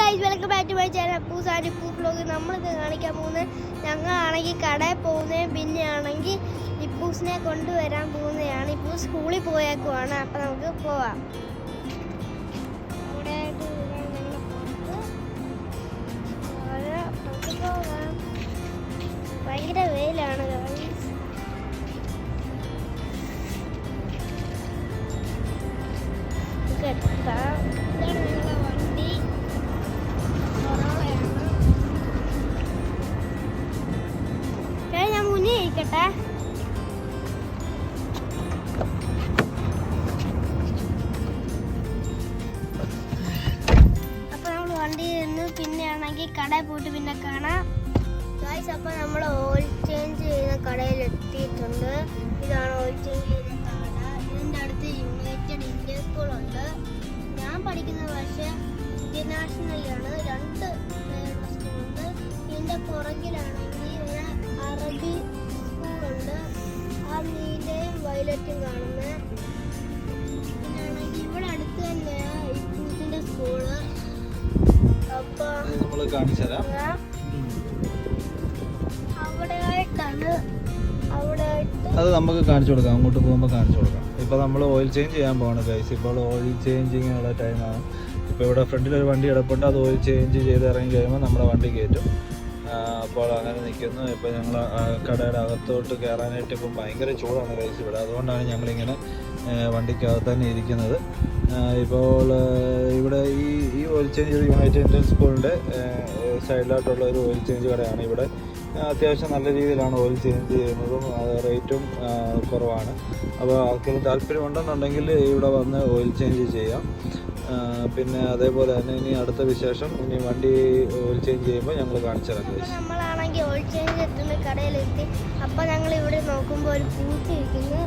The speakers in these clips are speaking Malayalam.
Guys welcome back to my channel Appus and Appu vlog. നമ്മളിത് കാണിക്കാൻ പോകുന്നത് ഞങ്ങളാണെങ്കിൽ കടയിൽ പോകുന്നത്, പിന്നെ ആണെങ്കിൽ ഇപ്പൂസിനെ കൊണ്ടുവരാൻ പോകുന്നതാണ്. ഇപ്പോൾ സ്കൂളിൽ പോയേക്കുവാണ്. അപ്പം നമുക്ക് പോവാം. അവിടെ പോകാം. ഭയങ്കര വെയിലാണ് ഗൈസ്. ഇതാണ് ഞങ്ങളുടെ വണ്ടി. ഞാൻ മുന്നേ ഇരിക്കട്ടെ. അപ്പൊ നമ്മൾ വണ്ടിയിൽ നിന്ന് പിന്നെ ആണെങ്കിൽ കടയിൽ പോയിട്ട് പിന്നെ കാണാം ഗൈസ്. അപ്പൊ നമ്മൾ ഓയിൽ ചേഞ്ച് ചെയ്യുന്ന കടയിൽ എത്തിയിട്ടുണ്ട്. ഇതാണ് ഓയിൽ ചേഞ്ച് ചെയ്യുന്ന കട. ഇതിന്റെ അടുത്ത് യുണൈറ്റഡ് ഇന്ത്യൻ സ്കൂളുണ്ട്. ഞാൻ പഠിക്കുന്ന പക്ഷേ ഇന്റർനാഷണലാണ്. 2 സ്കൂളുണ്ട്. ഇതിന്റെ പുറകിലാണെങ്കിൽ ഒരു അറബി സ്കൂളുണ്ട്. ആ നീലയും വയലറ്റും കാണുന്നത്. പിന്നാണെങ്കിൽ ഇവിടെ അടുത്ത് തന്നെ ഇപ്പൂസിന്റെ സ്കൂള്. അപ്പൊ അത് നമുക്ക് കാണിച്ചു കൊടുക്കാം. അങ്ങോട്ട് പോകുമ്പോൾ കാണിച്ചു കൊടുക്കാം. ഇപ്പോൾ നമ്മൾ ഓയിൽ ചേഞ്ച് ചെയ്യാൻ പോവാണ് ഗൈസ്. ഇപ്പോൾ ഓയിൽ ചേഞ്ചിങ്ങിനുള്ള ടൈമാണ്. ഇപ്പോൾ ഇവിടെ ഫ്രണ്ടിലൊരു വണ്ടി കിടപ്പുണ്ട്. അത് ഓയിൽ ചേഞ്ച് ചെയ്ത് ഇറങ്ങി കഴിയുമ്പോൾ നമ്മുടെ വണ്ടി കയറ്റും. അപ്പോൾ അങ്ങനെ നിൽക്കുന്നു. ഇപ്പോൾ ഞങ്ങൾ കടയുടെ അകത്തോട്ട് കയറാനായിട്ട് ഇപ്പം ഭയങ്കര ചൂടാണ് ഗൈസ് ഇവിടെ. അതുകൊണ്ടാണ് ഞങ്ങളിങ്ങനെ വണ്ടിക്കകത്ത് തന്നെ ഇരിക്കുന്നത്. ഇപ്പോൾ ഇവിടെ ഈ ഓയിൽ ചേഞ്ച് യുണൈറ്റഡ് ഇന്ത്യൻ സ്കൂളിൻ്റെ സൈഡിലായിട്ടുള്ള ഒരു ഓയിൽ ചേഞ്ച് കടയാണ്. ഇവിടെ അത്യാവശ്യം നല്ല രീതിയിലാണ് ഓയിൽ ചേഞ്ച് ചെയ്യുന്നതും റേറ്റും കുറവാണ്. അപ്പോൾ ആർക്കെങ്കിലും താല്പര്യമുണ്ടെന്നുണ്ടെങ്കിൽ ഇവിടെ വന്ന് ഓയിൽ ചേഞ്ച് ചെയ്യാം. പിന്നെ അതേപോലെ തന്നെ ഇനി അടുത്ത വിശേഷം ഇനി വണ്ടി ഓയിൽ ചേഞ്ച് ചെയ്യുമ്പോൾ ഞങ്ങൾ കാണിച്ചു തരാം. നമ്മളാണെങ്കിൽ ഓയിൽ ചേഞ്ച് എത്തുന്ന കടയിലെത്തി. അപ്പോൾ ഞങ്ങൾ ഇവിടെ നോക്കുമ്പോൾ ഒരു പൂച്ച ഇരിക്കുന്നു.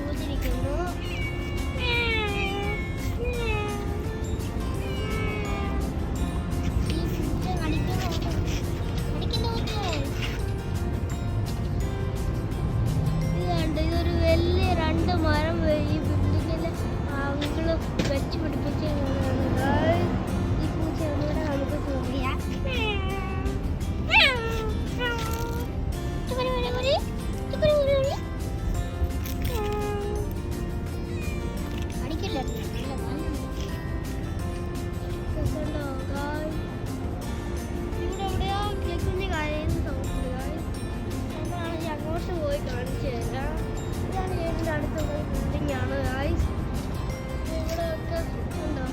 പൂച്ചിരിക്കുന്നു. ഇതൊരു വലിയ 2 മരം ഈ ബിൽഡിങ്ങിൽ ആളുകൾ വെച്ച് പിടിപ്പിച്ചതാണ്. ഈ പൂച്ച ഒന്നുകൂടെ നമുക്ക് പോകാം. അങ്ങോട്ട് പോയി കാണിച്ചു തരാം. ഇതാണ് വീടിൻ്റെ അടുത്തുള്ള ബിൽഡിംഗ് ആണ് ഗൈസ്. ഇവിടെയൊക്കെ ഉണ്ടോ?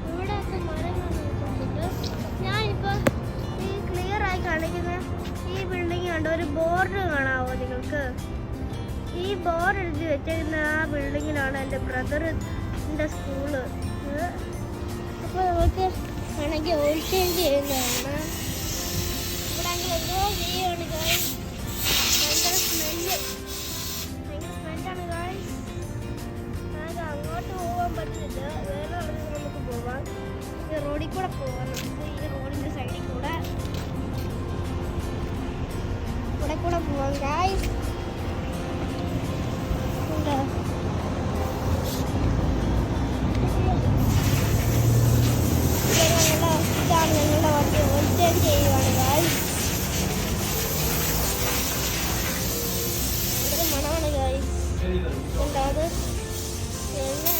ഇവിടെയൊക്കെ മരങ്ങൾ നോക്കുന്നുണ്ട്. ഞാനിപ്പോൾ ഈ ക്ലിയർ ആയി കാണിക്കുന്ന ഈ ബിൽഡിംഗ് കണ്ടോ? ഒരു ബോർഡ് കാണാവോ നിങ്ങൾക്ക്? ഈ ബോർഡ് എഴുതി വെച്ചിരുന്ന ആ ബിൽഡിങ്ങിലാണ് എൻ്റെ ബ്രദറിൻ്റെ സ്കൂള്. അപ്പോൾ നമുക്ക് വേണമെങ്കിൽ ഓയിൽ ചേഞ്ച് ചെയ്യുന്നതാണ്. ഇവിടെ അങ്ങനെ എന്തോ ചെയ്യുകയാണ് ഗൈസ്. ഭയങ്കര സ്മെല്ലാണ് ഗൈസ്. നമുക്ക് അങ്ങോട്ട് പോകാൻ പറ്റുന്നില്ല. വേറെ ആണെങ്കിൽ നമുക്ക് പോവാം. ഈ റോഡിൽ കൂടെ പോവാം. നമുക്ക് ഈ റോഡിൻ്റെ സൈഡിൽ കൂടെ പോവാം ഗൈസ്. ഇതാണ് ഞങ്ങളുടെ വണ്ടി ഓയിൽ ചേഞ്ച് ചെയ്യുവാണ് ഗൈസ്. ഇതൊരു മണമാണ് ഗൈസ്. അത് എണ്ണയാണ്.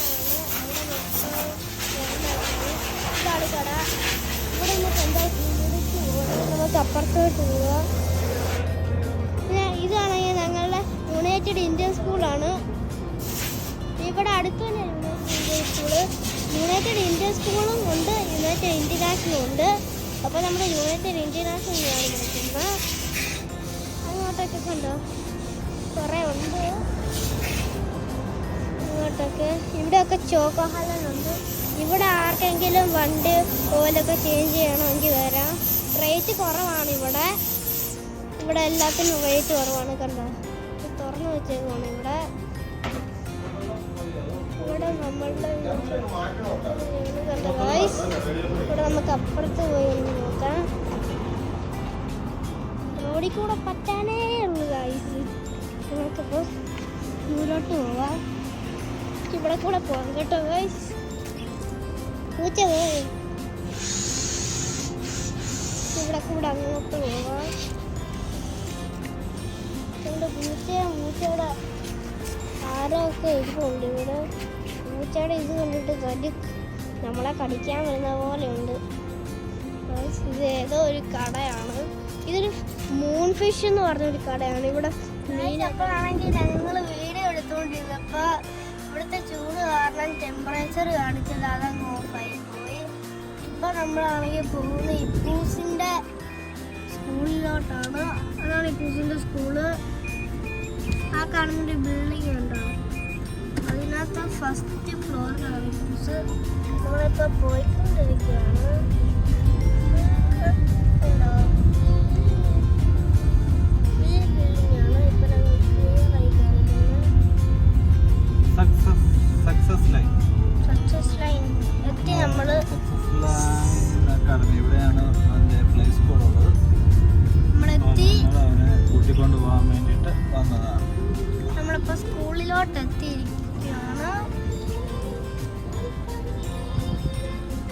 ഇതാണ് കട. ഇവിടെ നമുക്ക് എന്താ നമുക്ക് അപ്പുറത്തോട്ട് പോവാം. ഇതാണെങ്കിൽ ഞങ്ങളുടെ യുണൈറ്റഡ് ഇന്ത്യൻ സ്കൂളാണ്. ഇവിടെ അടുത്ത് തന്നെ യുണൈറ്റഡ് ഇന്ത്യൻ സ്കൂളും ഉണ്ട്, യുണൈറ്റഡ് ഇന്റർനാഷണലും ഉണ്ട്. അപ്പോൾ നമ്മുടെ യുണൈറ്റഡ് ഇന്റർനാഷണലാണ് പഠിക്കുന്നത്. അങ്ങോട്ടൊക്കെ കണ്ടോ കുറേ ഉണ്ട്. അങ്ങോട്ടൊക്കെ ഇവിടെയൊക്കെ ചോക്കോഹാലുണ്ട്. ഇവിടെ ആർക്കെങ്കിലും വണ്ടി ഓയിലൊക്കെ ചേഞ്ച് ചെയ്യണമെങ്കിൽ വരാം. റേറ്റ് കുറവാണ് ഇവിടെ. ഇവിടെ എല്ലാത്തിനും റേറ്റ് കുറവാണ്. കണ്ടോ തുറന്നു വെച്ചേക്കുവാണ് ഇവിടെ. ഇവിടെ നമ്മളുടെ ഇവിടെ നമുക്ക് അപ്പുറത്ത് പോയി നോക്കാം. റോഡിൽ കൂടെ പറ്റാനേ ഉള്ളു ഗൈസ്. നമുക്കിപ്പോൾ ദൂരോട്ട് പോവാം. ഇവിടെ കൂടെ പോകാം കേട്ടോ ഗൈസ്. പൂച്ച പോയി ഇവിടെ കൂടെ അങ്ങോട്ട് പോവാം. പൂച്ചയുടെ ആരൊക്കെ ഇരിപ്പുണ്ട് ഇവിടെ. പൂച്ചയുടെ ഇത് കണ്ടിട്ട് നമ്മളെ കടിക്കാൻ വരുന്ന പോലെ ഉണ്ട്. ഇത് ഏതോ ഒരു കടയാണ്. ഇതൊരു മൂൺ ഫിഷ് എന്ന് പറഞ്ഞൊരു കടയാണ്. ഇവിടെ മീനപ്പോഴാണെങ്കിൽ ഞങ്ങൾ വീഡിയോ എടുത്തുകൊണ്ടിരുന്നപ്പോൾ ഇവിടുത്തെ ചൂട് കാരണം ടെമ്പറേച്ചർ കാണിച്ചത് അതങ്ങ് ഓഫായി പോയി. ഇപ്പം നമ്മളാണെങ്കിൽ പോകുന്നത് ഇപ്പൂസിൻ്റെ സ്കൂളിലോട്ടാണ്. അതാണ് ഇപ്പൂസിൻ്റെ സ്കൂള്. ആ കാണുന്നൊരു ബിൽഡിംഗ് ഉണ്ടാവും, അതിനകത്ത് ഫസ്റ്റ് ഫ്ലോറിലാണ് ഇപ്പൂസ്. നമ്മളിപ്പോൾ പോയിക്കൊണ്ടിരിക്കുകയാണ്. ഇവിടെയാണ് അതിന്റെ പ്ലേ സ്കൂൾ ഉള്ളത്. അവനെ കൂട്ടിക്കൊണ്ട് പോകാൻ വേണ്ടിയിട്ട് വന്നതാണ്. നമ്മളിപ്പോ സ്കൂളിലോട്ട് എത്തിയിരിക്കുകയാണ്.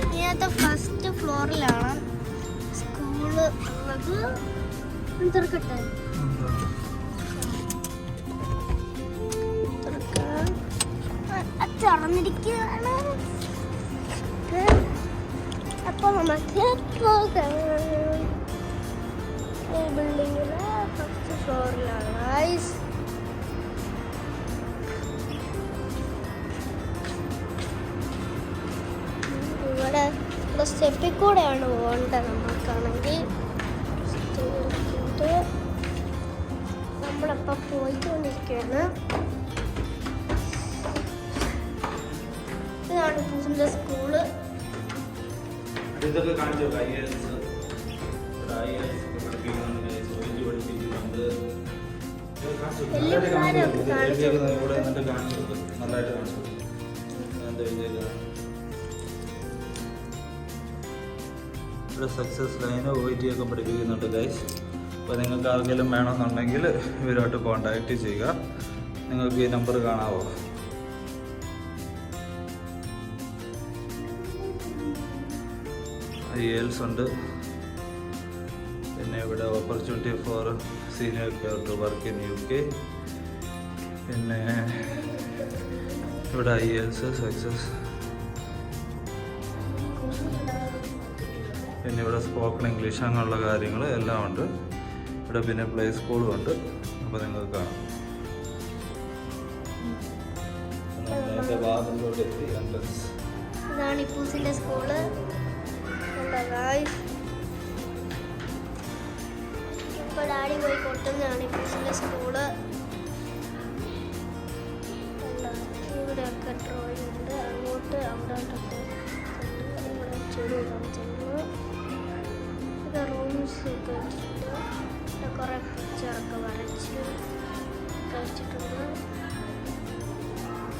ഇതിനകത്ത് ഫസ്റ്റ് ഫ്ലോറിലാണ് സ്കൂള് ഉള്ളത്. തുറക്കട്ടെ? തുറന്നിരിക്കുകയാണ്. അപ്പോൾ നമുക്ക് പോകാം. ഈ ബിൽഡിങ്ങിലെ ഫസ്റ്റ് ഫ്ലോറിലാണ് ഗൈസ്. ഇവിടെ സ്റ്റെപ്പിൽ കൂടെയാണ് പോകേണ്ടത്. നമുക്കാണെങ്കിൽ നമ്മളിപ്പോൾ പോയിക്കൊണ്ടിരിക്കുകയാണ്. ഇതാണ് പൂസിൻ്റെ സ്കൂള്. ഇതൊക്കെ കാണിച്ചു ഇവിടെ സക്സസ് ലൈന് OIT ഒക്കെ പഠിപ്പിക്കുന്നുണ്ട് ഗൈസ്. അപ്പോൾ നിങ്ങൾക്ക് ആർക്കെങ്കിലും വേണമെന്നുണ്ടെങ്കിൽ ഇവരുമായിട്ട് കോൺടാക്റ്റ് ചെയ്യുക. നിങ്ങൾക്ക് ഈ നമ്പർ കാണാവോ? IELTS ഉണ്ട്. പിന്നെ ഇവിടെ opportunity for senior care to work in UK. പിന്നെ ഇവിടെ IELTS സക്സസ്. പിന്നെ ഇവിടെ സ്പോക്കൺ ഇംഗ്ലീഷ് അങ്ങനെയുള്ള കാര്യങ്ങൾ എല്ലാം ഉണ്ട് ഇവിടെ. പിന്നെ പ്ലേ സ്കൂളും ഉണ്ട്. അപ്പോൾ നിങ്ങൾക്ക് കാണാം. ഇതാണ് ഇപ്പൂസിൻ്റെ സ്കൂള്. ഇപ്പോൾ ഡാഡി പോയി കൊട്ടുന്നതാണ് ഇപ്പൂസിൻ്റെ സ്കൂള്. ഇവിടെയൊക്കെ ഡ്രോയിങ് ഉണ്ട്. അങ്ങോട്ട് അവിടോട്ടൊക്കെ ഇവിടെ ചെടി കാണിച്ചിരുന്നു. ഇവിടെ റൂംസ് ഒക്കെ വെച്ചിട്ടുണ്ട്. ഇവിടെ കുറേ പിക്ചറൊക്കെ വരച്ച് കഴിച്ചിട്ടുണ്ട്.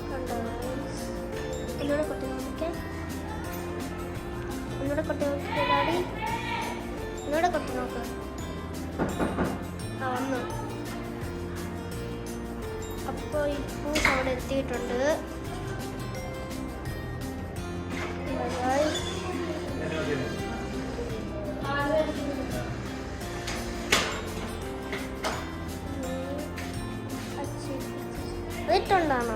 കണ്ടോ? എന്നോട് കൊട്ടി നോക്കിക്കാൻ, എന്നോട് കൊട്ടി നോക്കിയ ഡാഡി, എന്നോട് കൊട്ടി നോക്ക്. ആ വന്നു. അപ്പോൾ ഇപ്പോൾ അവിടെ എത്തിയിട്ടുണ്ട്. വീട്ടുണ്ടാണോ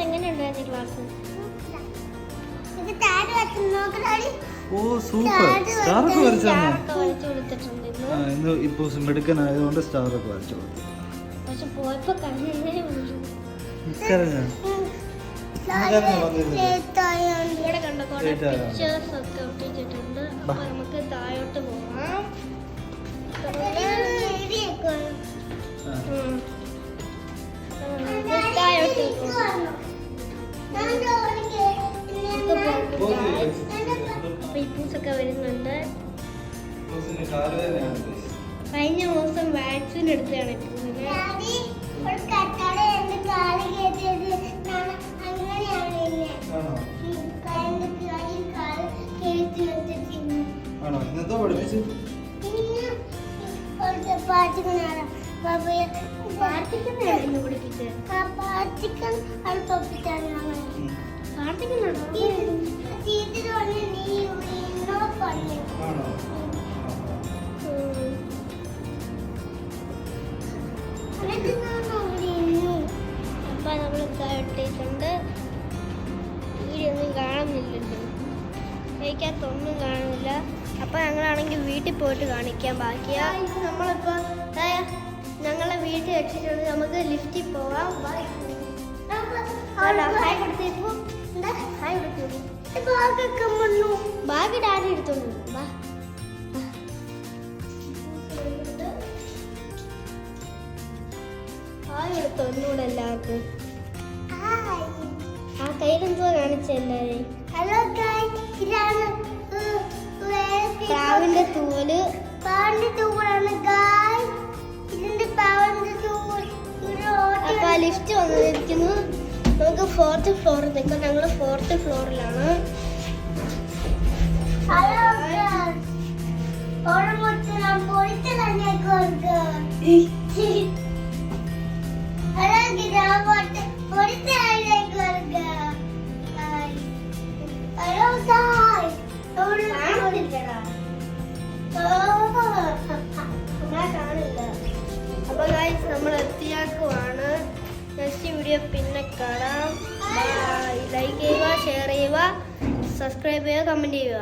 എങ്ങനെയുണ്ടായിരുന്നു ക്ലാസ്? ഓ സൂപ്പർ, സ്റ്റാർ ഒക്കെ വരച്ചാണ്. വരച്ചു കൊടുത്തിട്ടുണ്ട് ഇന്ന്. ഇന്ന് ഇപ്പൊ മിടുക്കനായതുകൊണ്ട് സ്റ്റാർ ഒക്കെ വരച്ചു കൊടുത്തു. പക്ഷെ പോയപ്പോ കണ്ണേ നിസ്കാരം ഇവിടെ കണ്ട കുറെ പിക്ചേഴ്സ് ഒക്കെ ഒട്ടിച്ചിട്ടുണ്ട്. അപ്പൊ നമുക്ക് താഴോട്ട് പോവാം. താഴോട്ട് പീപ്പിൾസൊക്കെ വരുന്നുണ്ട്. കഴിഞ്ഞ ദിവസം വാക്സിൻ എടുത്താണ് ഇപ്പൂസിന്. അപ്പൊ നമ്മൾ ഇട്ടിട്ടുണ്ട്. വീടൊന്നും കാണുന്നില്ലല്ലോ, കഴിക്കാത്തൊന്നും കാണുന്നില്ല. അപ്പൊ ഞങ്ങളാണെങ്കിൽ വീട്ടിൽ പോയിട്ട് കാണിക്കാൻ ബാക്കിയാ. നമ്മളിപ്പോ ഞങ്ങളെ വീട്ടിൽ വെച്ചിട്ടുണ്ട്. നമുക്ക് ലിഫ്റ്റിൽ പോവാം. ഹായ് കൊടുത്തേപ്പോ ഹായ് കൊടുത്തു. ബാഗ് ഡാഡി എടുത്തോളൂ. ഹായ് എടുത്തോ ഒന്നുകൂടെ എല്ലാവർക്കും. ആ കയ്യിലെന്തോ കാണിച്ചല്ലേ. ഹലോ ഇതാണ് പ്രാവിന്റെ തൂവല്. അപ്പൊ ലിഫ്റ്റ് വന്നിരിക്കുന്നു. നമുക്ക് 4th ഫ്ലോറിൽ നിൽക്കാം. ഞങ്ങൾ 4th ഫ്ലോറിലാണ്. അപ്പൊ ഗൈസ് നമ്മൾ എത്തിയാക്കുവാണ്. നെക്സ്റ്റ് വീഡിയോ പിന്നെ കാണാം. ലൈക്ക് ചെയ്യുക, ഷെയർ ചെയ്യുക, സബ്സ്ക്രൈബ് ചെയ്യുക, കമന്റ് ചെയ്യുക.